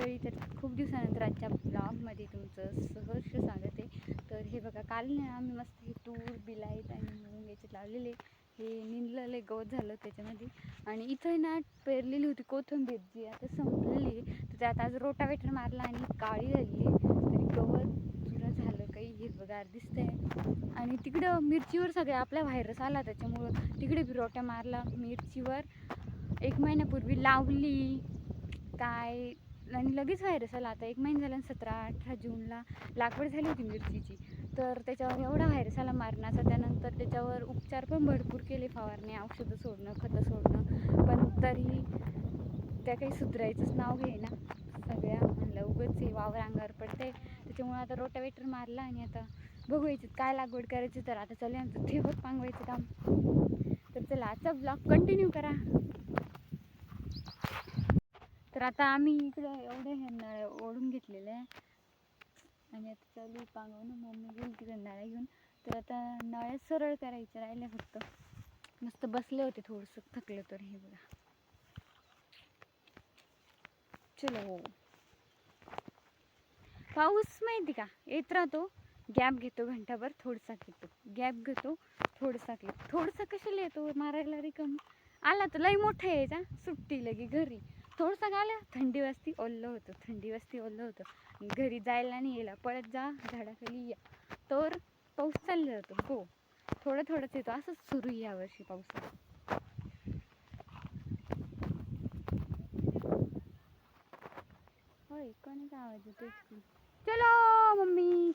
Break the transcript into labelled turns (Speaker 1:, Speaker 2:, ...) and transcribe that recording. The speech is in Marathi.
Speaker 1: मंडळी, तर खूप दिवसानंतर आजच्या ब्लॉगमध्ये तुमचं सहर्ष स्वागत आहे. तर हे बघा, काल ना आम्ही मस्त हे तूर बिलाईत आणि मूग याच्यात लावलेले, हे निंदलेले गवत झालं त्याच्यामध्ये. आणि इथं ना पेरलेली होती कोथिंबीर, जी आता संपलेली आहे. तर त्यात आज रोटावेटर मारला आणि काळी झाली, तरी गवत जुनं झालं, काही हिरवगार दिसतंय. आणि तिकडं मिरचीवर सगळ्या आपला व्हायरस आला, त्याच्यामुळं तिकडे बी रोट्या मारला मिरचीवर. 1 महिन्यापूर्वी लावली काय आणि लगेच व्हायरस आला. आता 1 महिना झाला, 17-18 जूनला लागवड झाली होती मिरचीची. तर त्याच्यावर एवढा व्हायरस आला मारण्याचा. त्यानंतर त्याच्यावर उपचार पण भरपूर केले, फवारणी, औषधं सोडणं, खतं सोडणं, पण तरीही त्या काही सुधारायचंच नाव घेईना. सगळ्या म्हणलं उगाच हे वावर अंगावर पडते, त्याच्यामुळे आता रोटावेटर मारला आणि आता बघूयाचं काय लागवड करायची. तर आता चालू आमचं ठेवत पांगवायचं काम. तर चला, आजचा ब्लॉग कंटिन्यू करा. तर आता आम्ही इकडं एवढे हे नळ ओढून घेतलेले आहे आणि आता चालू पांगवणं. मम्मी गेली तिकडे नळ्या घेऊन. तर आता नळ्या सरळ करायच्या राहिल्या फक्त. मस्त बसले होते, थोडंसं थकलं. तर हे बघा, चलो. पाऊस माहिती का येत राहतो, गॅप घेतो, घंटाभर थोडसा घेतो, गॅप घेतो, थोडसा घेतो. थोडसा कशाला येतो मारायला, रिकाम आला तर लई मोठा यायचा, सुट्टी लगी घरी. थोडसा आला, थंडी वाजती, ओल्लं होतं, थंडी वाजती, ओल्लं होतं. घरी जायला नाही, यायला पळत जा, झाडाखाली या. तर पाऊस चालला जातो. हो, थोडं थोडंच येतो. असंच सुरू आहे यावर्षी पाऊस. होय, कोणाचा आवाज येतो? चलो मम्मी,